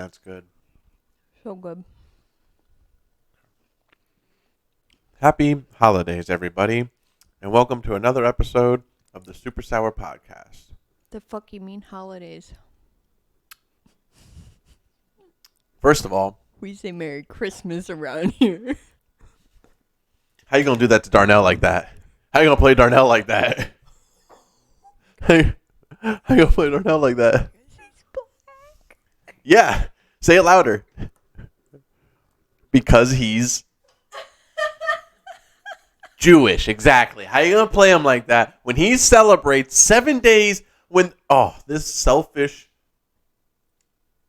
That's good. So good. Happy holidays, everybody, and welcome to another episode of the SuperSour podcast. The fuck you mean holidays? First of all, We say Merry Christmas around here. how you gonna do that to Darnell like that? How you gonna play Darnell like that? How you gonna play Darnell like that? Yeah, say it louder. Because he's Jewish, exactly. How you gonna play him like that when he celebrates 7 days this selfish.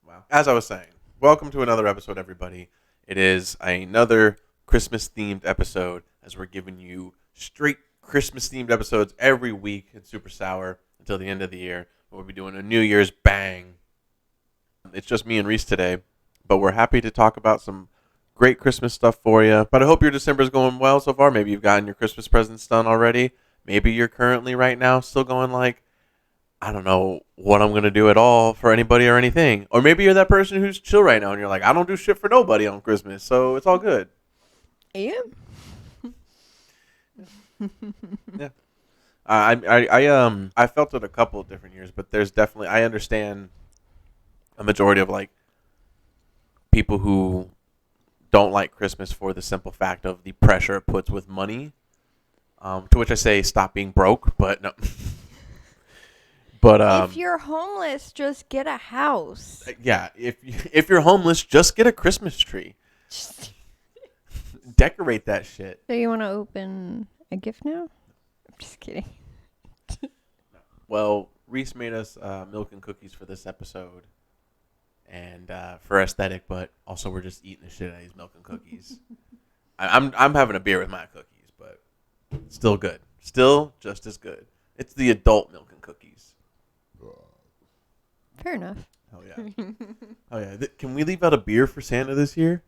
Wow. As I was saying, welcome to another episode, everybody. It is another Christmas-themed episode as we're giving you straight Christmas-themed episodes every week in SuperSour until the end of the year. We'll be doing a New Year's bang. It's just me and Reese today, but we're happy to talk about some great Christmas stuff for you. But I hope your December is going well so far. Maybe you've gotten your Christmas presents done already. Maybe you're currently right now still going like, I don't know what I'm going to do at all for anybody or anything. Or maybe you're that person who's chill right now and you're like, I don't do shit for nobody on Christmas, so it's all good. Yeah. Yeah. I felt it a couple of different years, but there's definitely, I understand a majority of like people who don't like Christmas for the simple fact of the pressure it puts with money. To which I say, stop being broke, but no. But if you're homeless, just get a house. yeah, if you're homeless, just get a Christmas tree. Decorate that shit. So you want to open a gift now? I'm just kidding. Well, Reese made us milk and cookies for this episode, and for aesthetic, but also we're just eating the shit out of these milk and cookies. I'm having a beer with my cookies, but still good, still just as good. It's the adult milk and cookies. Fair enough. Oh yeah, oh yeah. Can we leave out a beer for Santa this year?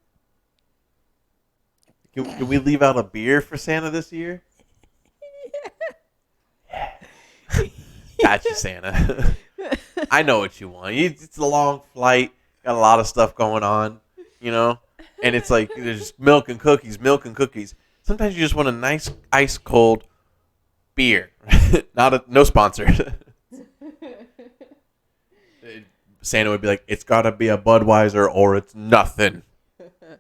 Can we leave out a beer for Santa this year? Gotcha, Santa. I know what you want. It's a long flight. Got a lot of stuff going on, you know? And it's like, there's milk and cookies, milk and cookies. Sometimes you just want a nice, ice-cold beer. No sponsor. Santa would be like, it's got to be a Budweiser or it's nothing.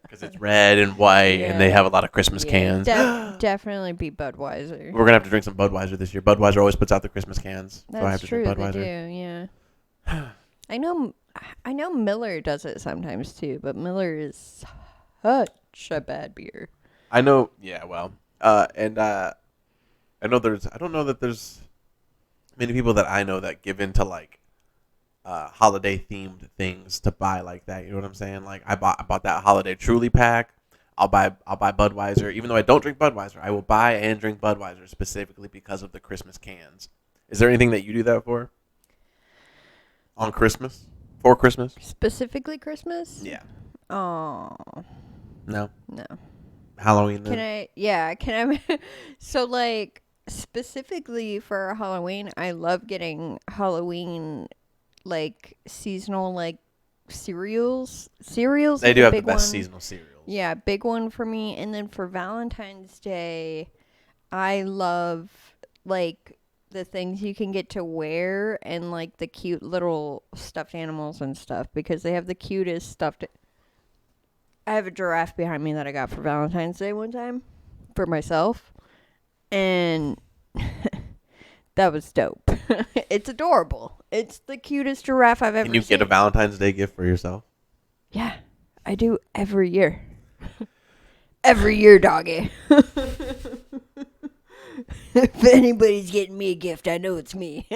Because it's red and white, and they have a lot of Christmas cans. Definitely be Budweiser. We're going to have to drink some Budweiser this year. Budweiser always puts out the Christmas cans. That's so I have to true, drink Budweiser. they do, yeah. I know Miller does it sometimes, too, but Miller is such a bad beer. I know, yeah, well, I don't know that there's many people that I know that give into, like, holiday themed things to buy like that. You know what I'm saying? Like I bought that holiday Truly pack. I'll buy Budweiser. Even though I don't drink Budweiser, I will buy and drink Budweiser specifically because of the Christmas cans. Is there anything that you do that for? On Christmas? For Christmas? Specifically Christmas? Yeah. Oh. No. No. Halloween then? Can I so like specifically for Halloween, I love getting Halloween like seasonal like cereals. They do have the best seasonal cereals. Yeah, big one for me. And then for Valentine's Day, I love like the things you can get to wear and like the cute little stuffed animals and stuff because they have the cutest stuffed. I have a giraffe behind me that I got for Valentine's Day one time for myself. And that was dope. It's adorable. It's the cutest giraffe I've ever seen. Can you get a Valentine's Day gift for yourself? Yeah, I do every year. Every year, doggy. If anybody's getting me a gift, I know it's me.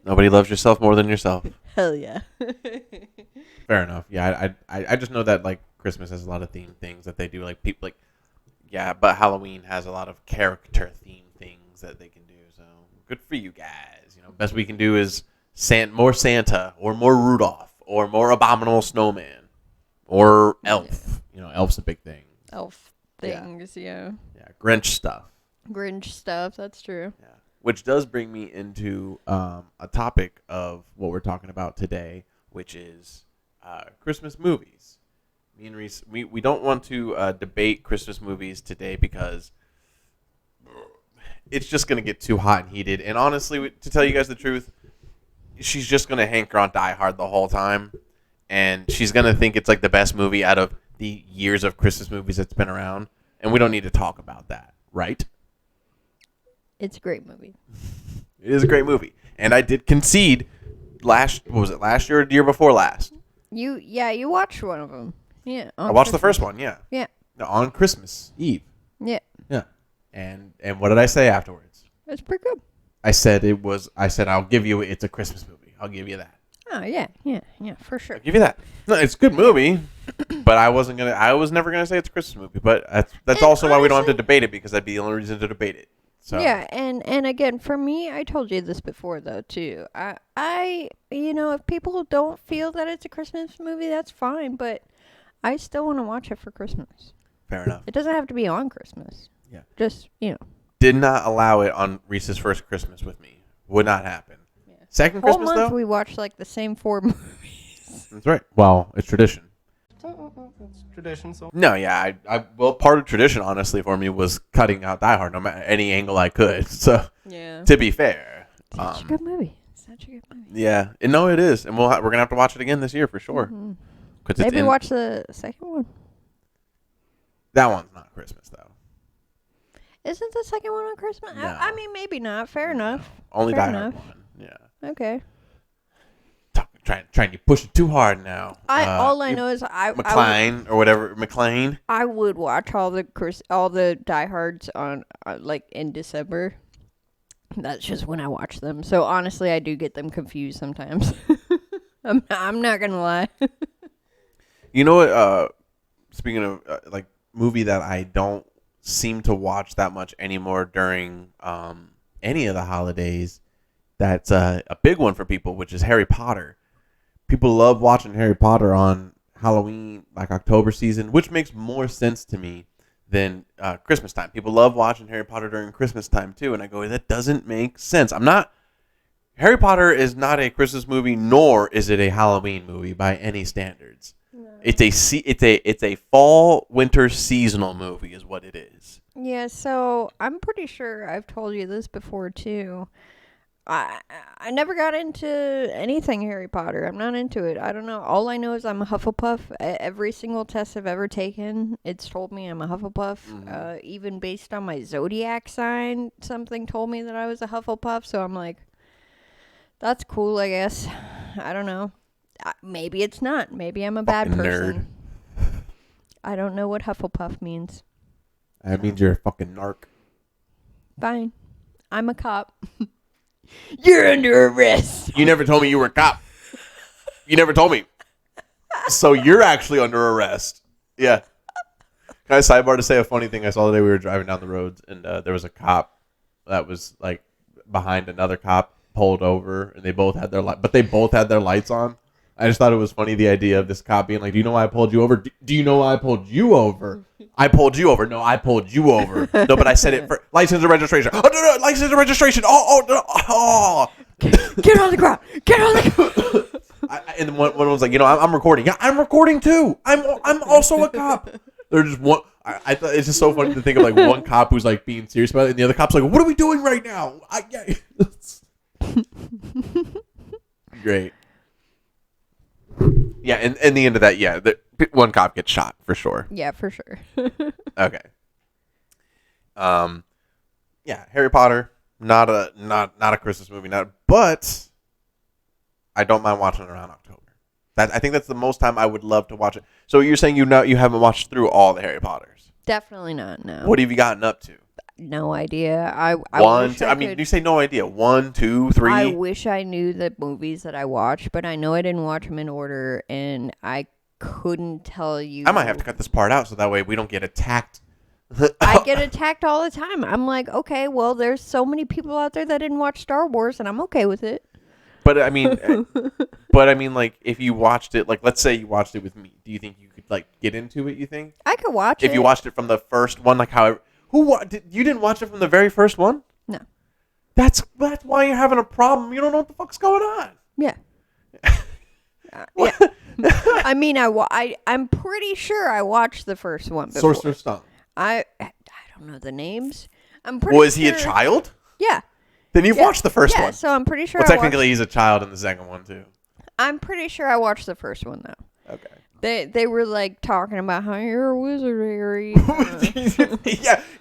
Nobody loves yourself more than yourself. Hell yeah. Fair enough. Yeah, I just know that like Christmas has a lot of themed things that they do. Like people like, yeah, but Halloween has a lot of character themed things that they can do. So good for you guys. You know, best we can do is more Santa or more Rudolph or more Abominable Snowman or Elf. Yeah. You know, Elf's a big thing. Elf things, yeah. Yeah, Grinch stuff. Grinch stuff, that's true. Yeah. Which does bring me into a topic of what we're talking about today, which is Christmas movies. Me and Reese, we don't want to debate Christmas movies today because it's just going to get too hot and heated. And honestly, to tell you guys the truth, she's just going to hanker on Die Hard the whole time. And she's going to think it's like the best movie out of the years of Christmas movies that's been around. And we don't need to talk about that, right? It's a great movie. It is a great movie. And I did concede last year or the year before last? You watched one of them. Yeah. I watched the first one, yeah. Yeah. On Christmas Eve. Yeah. Yeah. And what did I say afterwards? It's pretty good. I said I'll give you it's a Christmas movie. I'll give you that. Oh yeah, for sure. I'll give you that. No, it's a good movie, but I was never gonna say it's a Christmas movie. But that's also why we don't have to debate it, because that'd be the only reason to debate it. So. Yeah, and again, for me, I told you this before though too. I if people don't feel that it's a Christmas movie, that's fine, but I still want to watch it for Christmas. Fair enough. It doesn't have to be on Christmas. Yeah. Just Did not allow it on Reese's first Christmas with me. Would not happen. Yeah. Second Whole Christmas month though, we watched like the same 4 movies. That's right. Well, it's tradition. It's tradition. So No, yeah, well, part of tradition, honestly, for me was cutting out Die Hard no matter any angle I could. So, Yeah. to be fair, Such a good movie. Such a good movie. yeah, no, it is, and we're gonna have to watch it again this year for sure. Mm-hmm. Maybe watch the second one. That one's not Christmas though. Isn't the second one on Christmas? No. I mean, maybe not. Fair enough. Only Fair Die Hard enough. one. Yeah. Okay. Trying to push it too hard now. All I know is McLean or whatever McLean. I would watch all the Die Hards on like in December. That's just when I watch them. So honestly, I do get them confused sometimes. I'm not gonna lie. You know what? Speaking of like movie that I don't seem to watch that much anymore during any of the holidays. That's a big one for people, which is Harry Potter. People love watching Harry Potter on Halloween, like October season, which makes more sense to me than Christmas time. People love watching Harry Potter during Christmas time too, and I go, that doesn't make sense. Harry Potter is not a Christmas movie, nor is it a Halloween movie by any standards. No. It's a fall winter seasonal movie, is what it is. Yeah, so I'm pretty sure I've told you this before too. I never got into anything Harry Potter. I'm not into it. I don't know. All I know is I'm a Hufflepuff. Every single test I've ever taken, it's told me I'm a Hufflepuff. Mm-hmm. Even based on my zodiac sign, something told me that I was a Hufflepuff. So I'm like, that's cool, I guess. I don't know. Maybe it's not. Maybe I'm a bad person. Nerd. I don't know what Hufflepuff means. That means you're a fucking narc. Fine. I'm a cop. You're under arrest. You never told me you were a cop. You never told me. So you're actually under arrest. Yeah. Can I sidebar to say a funny thing I saw the day we were driving down the roads, and there was a cop that was like behind another cop, pulled over, and they both had their lights on. I just thought it was funny, the idea of this cop being like, do you know why I pulled you over? Do you know why I pulled you over? I pulled you over. No, I pulled you over. No, but I said it for license and registration. Oh, no, license and registration. Oh. Get on the ground. Get on the ground. And one was like, I'm recording. Yeah, I'm recording too. I'm also a cop. They're just one. I thought it's just so funny to think of like one cop who's like being serious about it, and the other cop's like, what are we doing right now? Great. Yeah, and in the end of that, yeah, one cop gets shot for sure. Yeah, for sure. Okay. Yeah, Harry Potter, not a Christmas movie, but I don't mind watching it around October. I think that's the most time I would love to watch it. So you're saying you haven't watched through all the Harry Potters? Definitely not. No. What have you gotten up to? No idea. You say no idea. 1, 2, 3. I wish I knew the movies that I watched, but I know I didn't watch them in order, and I couldn't tell you. I might have to cut this part out so that way we don't get attacked. I get attacked all the time. I'm like, okay, well, there's so many people out there that didn't watch Star Wars, and I'm okay with it. But I mean, like, if you watched it, like, let's say you watched it with me, do you think you could like get into it? You think I could watch it if you watched it from the first one, like how? You didn't watch it from the very first one? No. That's why you're having a problem. You don't know what the fuck's going on. Yeah. Yeah. I mean, I'm pretty sure I watched the first one before. Sorcerer's Stone. I don't know the names. I'm pretty Was sure. he a child? Yeah. Then you've watched the first yeah, one. so I'm pretty sure Well, technically, he's a child in the second one, too. I'm pretty sure I watched the first one, though. Okay. They were, like, talking about how you're a wizard, Harry.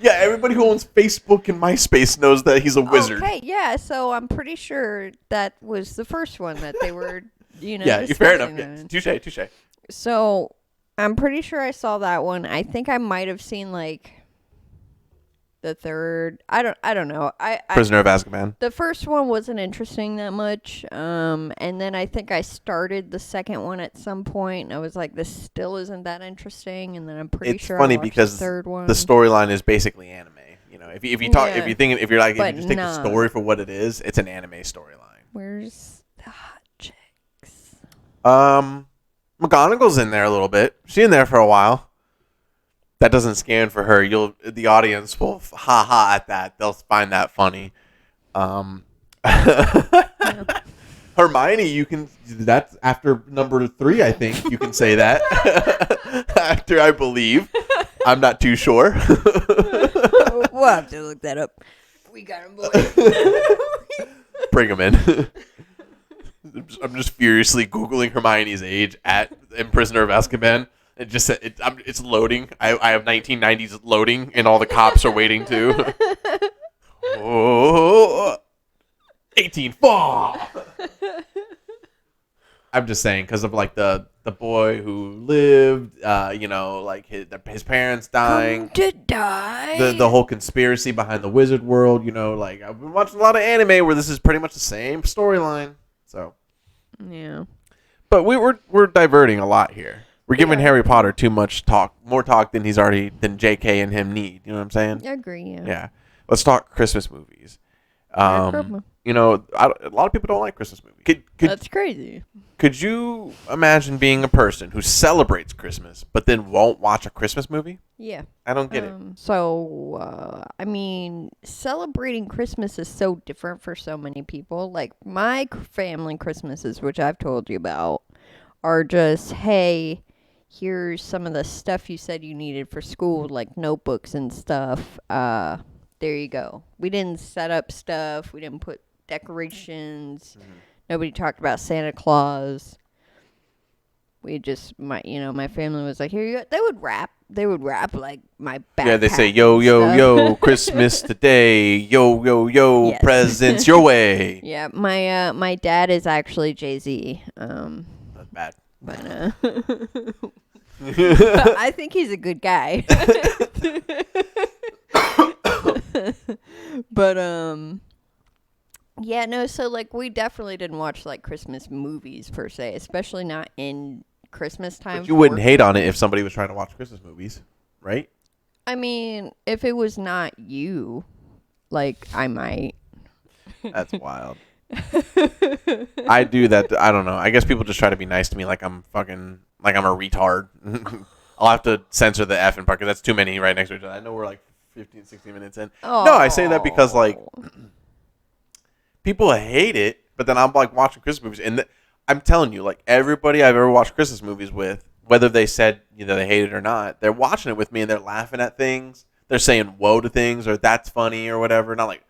yeah. Everybody who owns Facebook and MySpace knows that he's a wizard. Okay, yeah, so I'm pretty sure that was the first one that they were, Yeah, fair enough. Yeah. Touche. So I'm pretty sure I saw that one. I think I might have seen, like, the third. I don't know. Prisoner of Azkaban. The first one wasn't interesting that much. And then I think I started the second one at some point, and I was like, this still isn't that interesting. And then I'm pretty sure funny I watched because the third one. the storyline is basically anime. You know, if you you're like, if But you just take the story for what it is, it's an anime storyline. Where's the hot chicks? McGonagall's in there a little bit. She's in there for a while. That doesn't scan for her. The audience will ha at that. They'll find that funny. Hermione, that's after number 3, I think you can say that. After, I believe. I'm not too sure. We'll have to look that up. We got him, boy. Bring him in. I'm just furiously Googling Hermione's age in Prisoner of Azkaban. It just said it's loading. I have 1990s loading, and all the cops are waiting too. Oh, 18. I'm just saying because of like the boy who lived, like his parents dying. To die. The whole conspiracy behind the wizard world. Like I've been watching a lot of anime where this is pretty much the same storyline. So yeah, but we're diverting a lot here. We're giving Harry Potter too much talk, more talk than J.K. and him need. You know what I'm saying? I agree. Yeah. Yeah. Let's talk Christmas movies. A lot of people don't like Christmas movies. That's crazy. Could you imagine being a person who celebrates Christmas but then won't watch a Christmas movie? Yeah. I don't get it. So, I mean, celebrating Christmas is so different for so many people. Like, my family Christmases, which I've told you about, are just, hey, here's some of the stuff you said you needed for school, like notebooks and stuff. There you go. We didn't set up stuff. We didn't put decorations. Mm-hmm. Nobody talked about Santa Claus. We just, my family was like, here you go. They would rap like my backpack. Yeah, they say, yo, Christmas today. Yo, yes. Presents your way. Yeah, my dad is actually Jay-Z. That's bad. But I think he's a good guy. But yeah, no, so like we definitely didn't watch like Christmas movies per se, especially not in Christmas time. But you wouldn't hate on it if somebody was trying to watch Christmas movies, right? I mean, if it was not you, like I might. That's wild. I do that. I don't know. I guess people just try to be nice to me like I'm a retard. I'll have to censor the F in part because that's too many right next to each other. I know we're like 15, 16 minutes in. Oh. No, I say that because like people hate it, but then I'm like watching Christmas movies and I'm telling you, like everybody I've ever watched Christmas movies with, whether they said they hate it or not, they're watching it with me and they're laughing at things. They're saying whoa to things or that's funny or whatever. Not like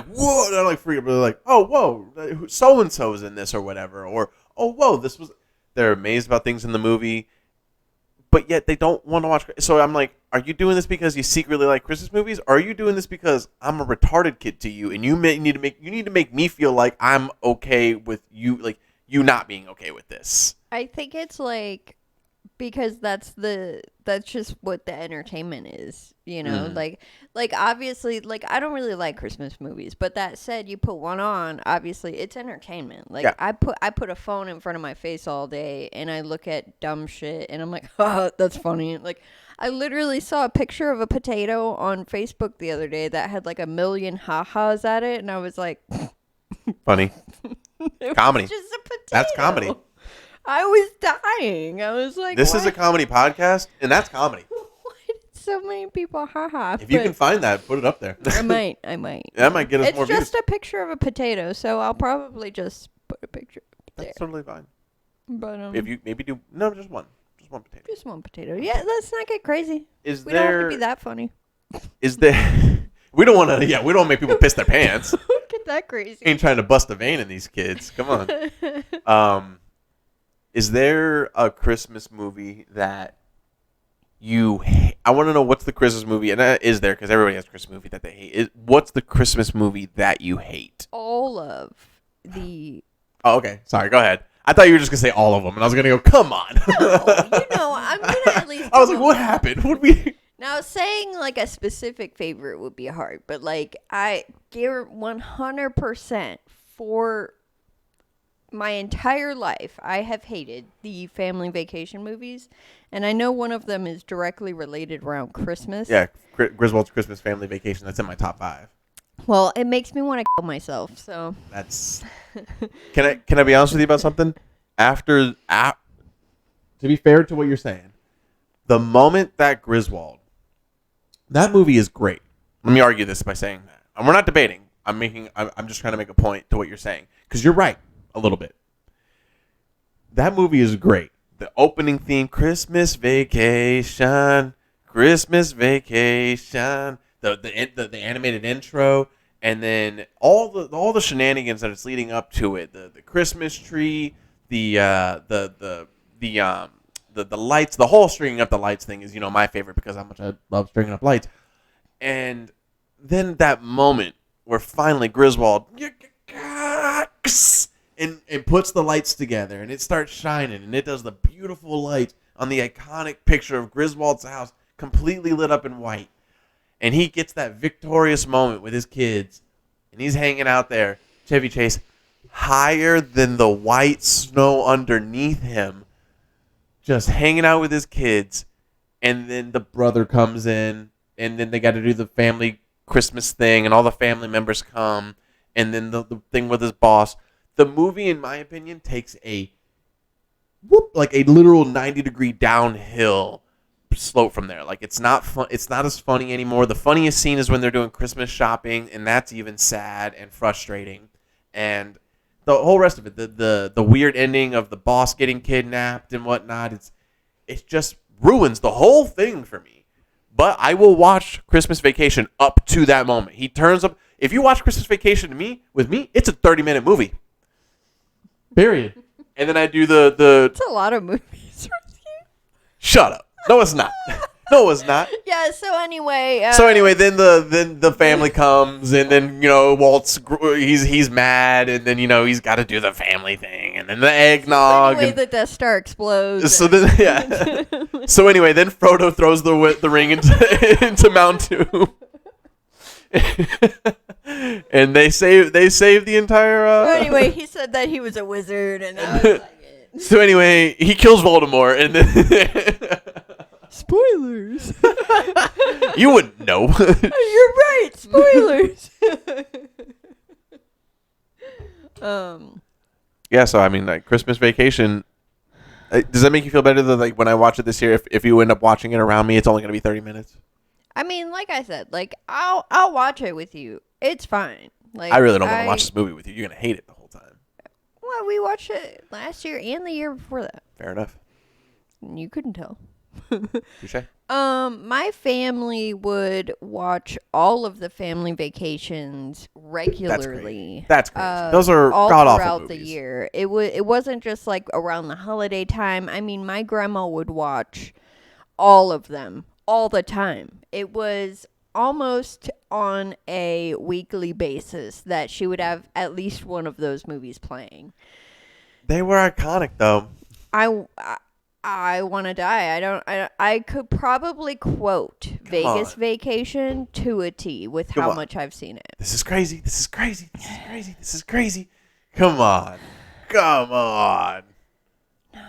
whoa, they're like freaking, but they're like, oh whoa, so and so's in this or whatever, or oh whoa, this was. They're amazed about things in the movie, but yet they don't want to watch. So I'm like, are you doing this because you secretly like Christmas movies, or are you doing this because I'm a retarded kid to you and you need to make me feel like I'm okay with you, like you not being okay with this? I think it's like because that's just what the entertainment is, like obviously, like I don't really like Christmas movies, but that said, you put one on, obviously it's entertainment. Like yeah. I put a phone in front of my face all day and I look at dumb shit and I'm like, oh, that's funny. Like I literally saw a picture of a potato on Facebook the other day that had like 1 million ha-has at it and I was like, funny. Comedy. Just a potato. That's comedy. I was dying. I was like, this is a comedy podcast, and that's comedy. Why did so many people haha? If you can find that, put it up there. I might. That might get us more views. It's just a picture of a potato, so I'll probably just put a picture there. That's totally fine. But If you maybe do no, just one potato. just one potato. Yeah, let's not get crazy. Is We don't have to there be that funny. is there? We don't want to. Yeah, we don't make people piss their pants. Get that crazy. Ain't trying to bust a vein in these kids. Come on. Is there a Christmas movie that you hate? I want to know what's the Christmas movie, and is there, because everybody has a Christmas movie that they hate. What's the Christmas movie that you hate? All of the. Oh, okay. Sorry, go ahead. I thought you were just going to say all of them, and I was going to go, come on. No, I'm going to at least. I was like, what happened? What we... Now, saying like a specific favorite would be hard, but like I guarantee 100% for my entire life, I have hated the family vacation movies, and I know one of them is directly related around Christmas. Yeah, Griswold's Christmas Family Vacation. That's in my top 5. Well, it makes me want to kill myself. So That's. Can I be honest with you about something? To be fair to what you're saying, the moment that Griswold, that movie is great. Let me argue this by saying that, and we're not debating. I'm just trying to make a point to what you're saying, because you're right a little bit. That movie is great. The opening theme, Christmas Vacation, the animated intro, and then all the shenanigans that it's leading up to it. The Christmas tree, the lights, the whole stringing up the lights thing is, my favorite, because how much I love stringing up lights. And then that moment where finally Griswold and puts the lights together, and it starts shining, and it does the beautiful lights on the iconic picture of Griswold's house completely lit up in white. And he gets that victorious moment with his kids, and he's hanging out there, Chevy Chase, higher than the white snow underneath him, just hanging out with his kids. And then the brother comes in, and then they got to do the family Christmas thing, and all the family members come, and then the thing with his boss. The movie, in my opinion, takes a literal 90-degree downhill slope from there. Like, it's not fun. It's not as funny anymore. The funniest scene is when they're doing Christmas shopping, and that's even sad and frustrating. And the whole rest of it, the weird ending of the boss getting kidnapped and whatnot, it just ruins the whole thing for me. But I will watch Christmas Vacation up to that moment. He turns up. If you watch Christmas Vacation with me, it's a 30-minute movie. Period. And then I do the. it's a lot of movies. Shut up. No, it's not. No, it's not. Yeah. So anyway. Then the family comes, and then Walt's he's mad, and then he's got to do the family thing, and then the eggnog. Anyway, the Death Star explodes. So then So anyway, then Frodo throws the ring into Mount Doom. And they save the entire. Anyway, he said that he was a wizard, and I was like it. So anyway, he kills Voldemort, and then. Spoilers. You wouldn't know. You're right. Spoilers. Yeah. So I mean, like, Christmas Vacation. Does that make you feel better that, like, when I watch it this year, if you end up watching it around me, it's only going to be 30 minutes? I mean, like I said, like I'll watch it with you. It's fine. Like, I really don't want to watch this movie with you. You're going to hate it the whole time. Well, we watched it last year and the year before that. Fair enough. You couldn't tell. Touché. My family would watch all of the family vacations regularly. That's crazy. Those are all god awful throughout movies. the year. It wasn't just like around the holiday time. I mean, my grandma would watch all of them all the time. It was almost on a weekly basis that she would have at least one of those movies playing. They were iconic, though. I want to die. I could probably quote Vegas Vacation to a T with how much I've seen it. This is crazy. This is crazy. This is crazy. This is crazy. Come on. Come on. No.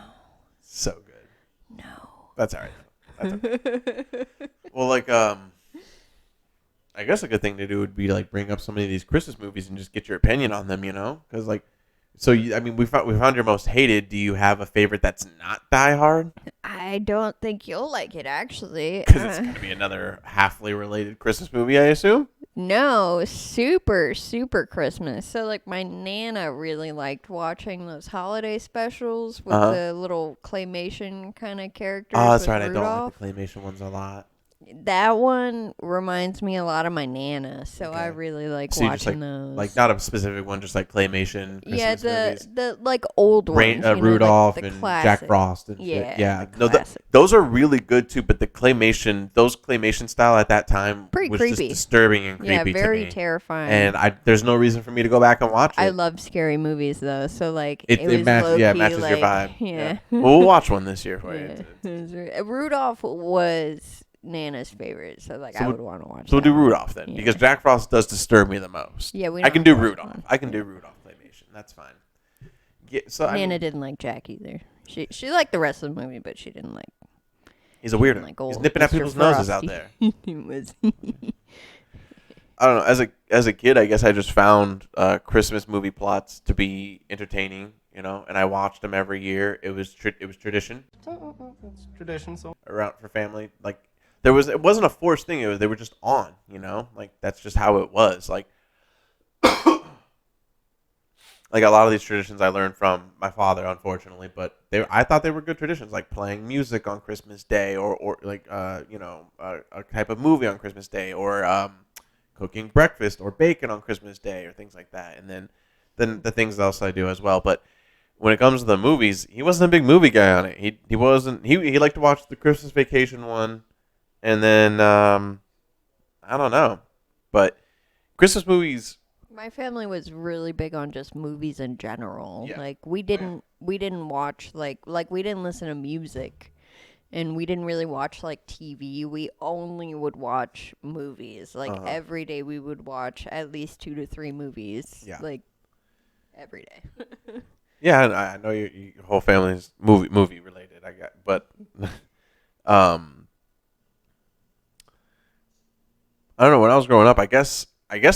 So good. No. That's all right. That's okay. Well, like, I guess a good thing to do would be, like, bring up some of these Christmas movies and just get your opinion on them, Because, like, so, we found your most hated. Do you have a favorite that's not Die Hard? I don't think you'll like it, actually. Because it's going to be another halfly related Christmas movie, I assume? No, super Christmas. So like my Nana really liked watching those holiday specials with the little claymation kind of characters. Oh, that's with right. Rudolph. I don't like the claymation ones a lot. That one reminds me a lot of my Nana, so I Okay. really like So you just watching those. like not a specific one, just like claymation Christmas yeah, movies. the like old ones, you know, Rudolph like the and classic. Jack Frost and Yeah, shit. Yeah, the no, classic. those are really good too. But those claymation style at that time Pretty was creepy. just disturbing and creepy Yeah, to very me. terrifying. And there's no reason for me to go back and watch it. I love scary movies though, so like it was it low-key, matches your like, vibe. Yeah. Well, we'll watch one this year for you. Rudolph was Nana's favorite, so like So I we'll- would want to watch. So we'll that do one. Rudolph then, Yeah. because Jack Frost does disturb me the most. Yeah, we. I don't can do have to watch Rudolph. one. I can do Rudolph claymation. That's fine. Yeah, so I Nana mean, didn't like Jack either. She liked the rest of the movie, but she didn't like. he's a weirdo. Like He's old nipping at Mr. people's noses out Frosty. there. He was. I don't know. As a kid, I guess I just found Christmas movie plots to be entertaining, you know, and I watched them every year. It was tradition It's tradition, so. around for family. Like it wasn't a forced thing. They were just on, you know, like that's just how it was. Like like a lot of these traditions I learned from my father, unfortunately, but I thought they were good traditions, like playing music on Christmas Day, or like you know, a type of movie on Christmas Day, or cooking breakfast or bacon on Christmas Day, or things like that. And then the things else I do as well. But when it comes to the movies, he wasn't a big movie guy on it. He wasn't. He liked to watch the Christmas Vacation one, and then I don't know, but Christmas movies. My family was really big on just movies in general. Yeah. Like we didn't watch like we didn't listen to music, and we didn't really watch like TV. We only would watch movies. Like every day we would watch at least 2 to 3 movies. Yeah. Like every day. Yeah, I know your whole family is movie related. But I don't know. When I was growing up, I guess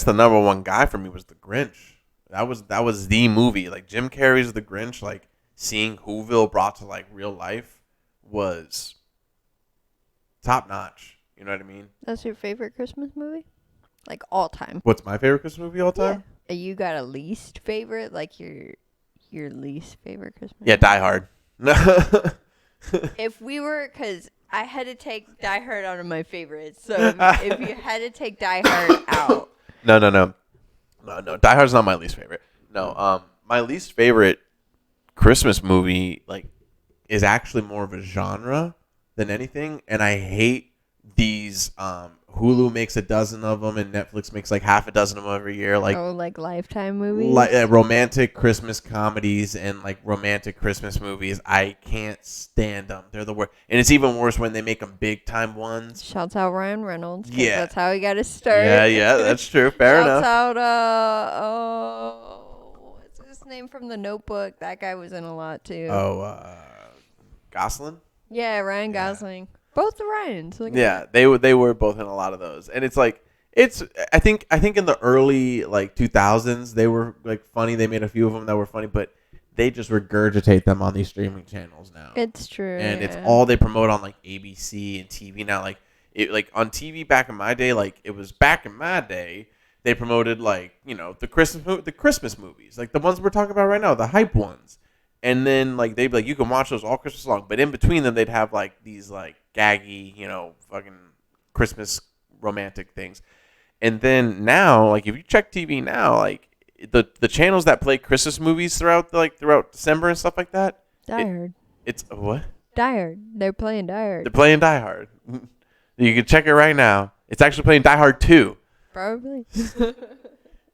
the number one guy for me was the Grinch. That was the movie. Like Jim Carrey's The Grinch. Like seeing Whoville brought to like real life was top notch. You know what I mean? That's your favorite Christmas movie? Like all time. What's my favorite Christmas movie all time? Yeah. You got a least favorite? Like your least favorite Christmas Yeah, Die Hard. If we were, because I had to take Die Hard out of my favorites. So if you had to take Die Hard out. No. Die Hard's not my least favorite. No, my least favorite Christmas movie like is actually more of a genre than anything, and I hate these. Hulu makes a dozen of them, and Netflix makes like half a dozen of them every year. Like Like Lifetime movies? like romantic Christmas comedies and like romantic Christmas movies. I can't stand them. They're the worst, and it's even worse when they make them big time ones. Shouts out Ryan Reynolds. 'Cause Yeah. That's how he got his start. Yeah, that's true. Fair Shouts enough. out, what's his name from The Notebook? That guy was in a lot too. Gosling. Yeah, Ryan Gosling. Both the Ryans. Look at Yeah, that. they were both in a lot of those, and it's like I think in the early like 2000s they were like funny. They made a few of them that were funny, but they just regurgitate them on these streaming channels now. It's true. And it's yeah. all they promote on like ABC and TV now. Like like on TV back in my day, like it was back in my day. They promoted like the Christmas movies, like the ones we're talking about right now, the hype ones. And then like they'd be like, you can watch those all Christmas long, but in between them they'd have like these like gaggy, fucking Christmas romantic things. And then now, like if you check TV now, like the channels that play Christmas movies throughout December and stuff like that. Die Hard. It's what? Die Hard. They're playing Die Hard. They're playing Die Hard. You can check it right now. It's actually playing Die Hard 2. Probably.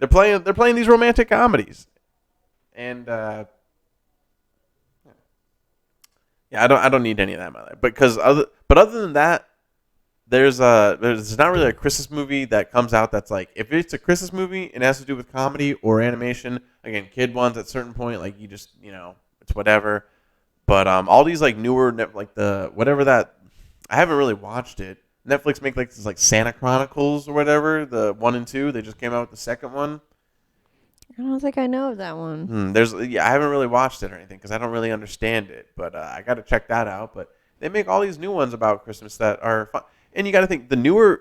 They're playing these romantic comedies. And yeah, I don't need any of that in my life. But other than that, there's not really a Christmas movie that comes out that's like, if it's a Christmas movie and it has to do with comedy or animation, again, kid ones at a certain point, like you just, it's whatever. But all these like newer like the whatever that, I haven't really watched it. Netflix make like this like Santa Chronicles or whatever, the 1 and 2. They just came out with the second one. I don't think I know of that one. I haven't really watched it or anything because I don't really understand it, but I got to check that out. But they make all these new ones about Christmas that are fun, and you got to think the newer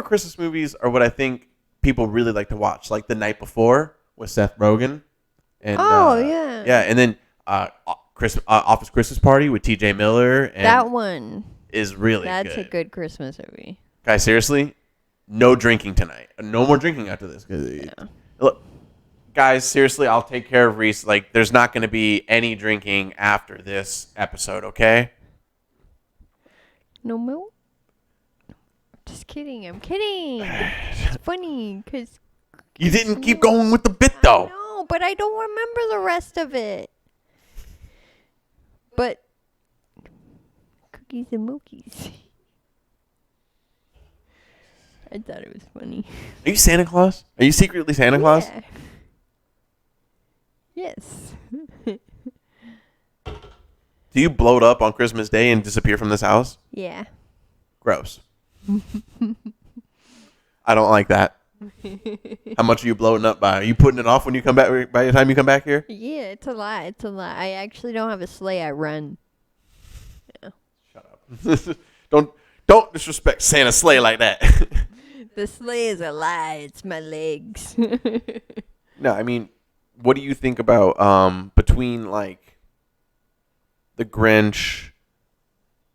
Christmas movies are what I think people really like to watch, like The Night Before with Seth Rogen. And, yeah. Yeah, and then Office Christmas Party with T.J. Miller. And That one. is really That's good. a good Christmas movie. Guys, seriously, no drinking tonight. No more drinking after this. Yeah. Look, guys, seriously, I'll take care of Reese. Like, there's not going to be any drinking after this episode, okay? No milk? Just kidding. I'm kidding. It's funny because... You didn't keep going with the bit, though. No, but I don't remember the rest of it. But... Cookies and Mokies. I thought it was funny. Are you Santa Claus? Are you secretly Santa Claus? Yeah. Yes. Do you bloat up on Christmas Day and disappear from this house? Yeah. Gross. I don't like that. How much are you bloating up by? Are you putting it off when you come back? By the time you come back here? Yeah, it's a lie. It's a lie. I actually don't have a sleigh. I run. Yeah. Shut up. Don't disrespect Santa's sleigh like that. The sleigh is a lie. It's my legs. No, I mean, what do you think about between like the Grinch,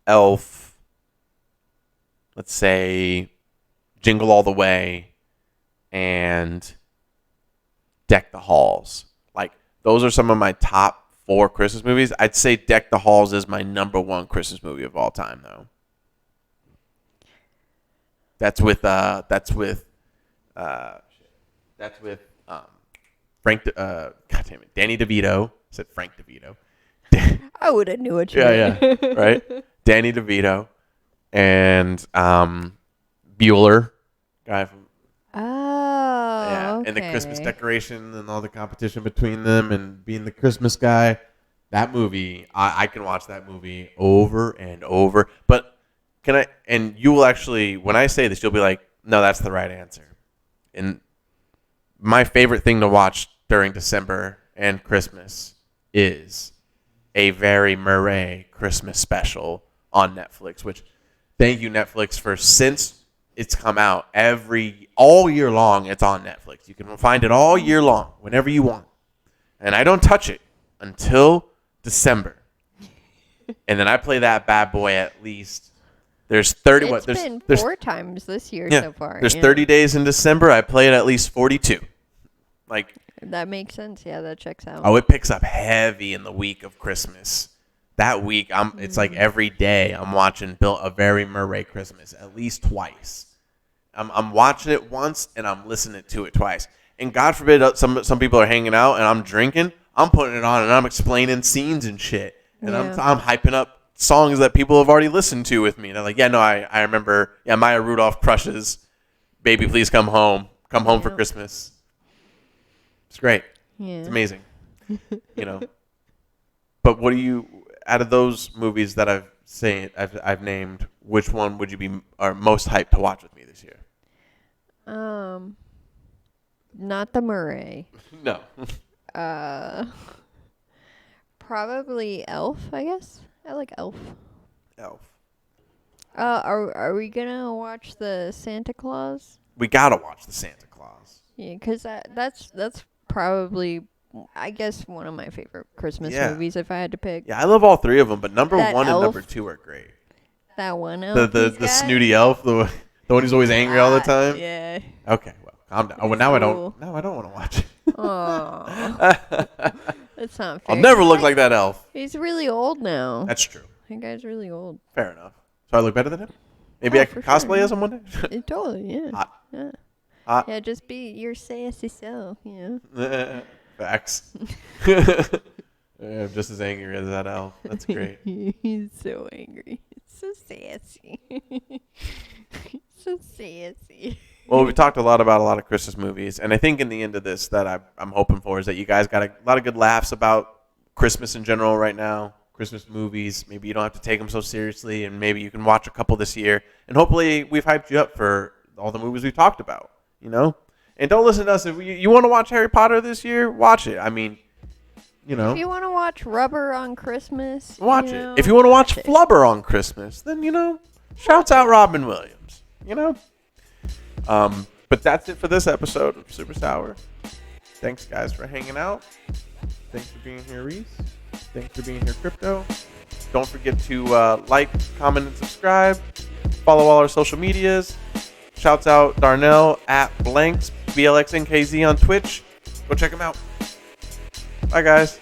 Elf, let's say Jingle All the Way, and Deck the Halls? Like, those are some of my top 4 Christmas movies. I'd say Deck the Halls is my number 1 Christmas movie of all time, though. That's with Frank. God damn it, Danny DeVito. I said Frank DeVito. I would have knew what you Yeah, meant. yeah, right. Danny DeVito and Bueller, guy from Oh, okay. and the Christmas decoration and all the competition between them and being the Christmas guy. That movie, I can watch that movie over and over. But can I? And you will actually, when I say this, you'll be like, "No, that's the right answer." And my favorite thing to watch during December and Christmas is a Very Murray Christmas special on Netflix. Which, thank you Netflix for, since it's come out all year long. It's on Netflix. You can find it all year long whenever you want, and I don't touch it until December, and then I play that bad boy at least. There's 30. It's been 4 times this year so far. There's 30 days in December. I play it at least 42. Like, that makes sense. Yeah, that checks out. oh, it picks up heavy in the week of Christmas. That week, it's like every day I'm watching A Very Murray Christmas at least twice. I'm watching it once and I'm listening to it twice. And God forbid some people are hanging out and I'm drinking. I'm putting it on and I'm explaining scenes and shit. And Yeah. I'm hyping up songs that people have already listened to with me. They're like, yeah, no, I remember. Yeah, Maya Rudolph crushes Baby Please Come Home. Come home for Christmas. It's great. Yeah. It's amazing. But what do you, out of those movies that I've named, which one would you be most hyped to watch with me this year? Not the Murray. No. Probably Elf, I guess. I like Elf. Elf. Are we gonna watch the Santa Claus? We gotta watch the Santa Claus. Yeah, 'cause that's probably, I guess, one of my favorite Christmas Yeah. movies if I had to pick. Yeah, I love all 3 of them, but number That 1 and elf. number 2 are great. That one elf. The he's got? snooty elf, the one who's always angry all the time. Yeah. Okay, well, calm down. Oh, well, now I don't. Cool. Now I don't want to watch it. Oh, that's not fair. I'll never look like that elf. He's really old now. That's true. That guy's really old. Fair enough. So I look better than him? Maybe Oh, I can for sure, cosplay yeah. as him one day? Totally, yeah. Hot. Yeah. Hot. Yeah, just be your sassy self, you know. Facts. Yeah, I'm just as angry as that elf. That's great. He's so angry. He's so sassy. So sassy. Well, we talked a lot about a lot of Christmas movies, and I think in the end of this that I'm hoping for is that you guys got a lot of good laughs about Christmas in general right now, Christmas movies. Maybe you don't have to take them so seriously, and maybe you can watch a couple this year, and hopefully we've hyped you up for all the movies we've talked about, you know? And don't listen to us. If you want to watch Harry Potter this year, watch it. I mean, you know. If you want to watch Rubber on Christmas, Watch you it. know, If you want to watch it. Flubber on Christmas, then, you know, shouts out Robin Williams, you know? But But that's it for this episode of Super Sour. Thanks, guys, for hanging out. Thanks for being here, Reese. Thanks for being here, Crypto. Don't forget to like, comment, and subscribe. Follow all our social medias. Shouts out Darnell at Blanks, BLXNKZ on Twitch. Go check him out. Bye, guys.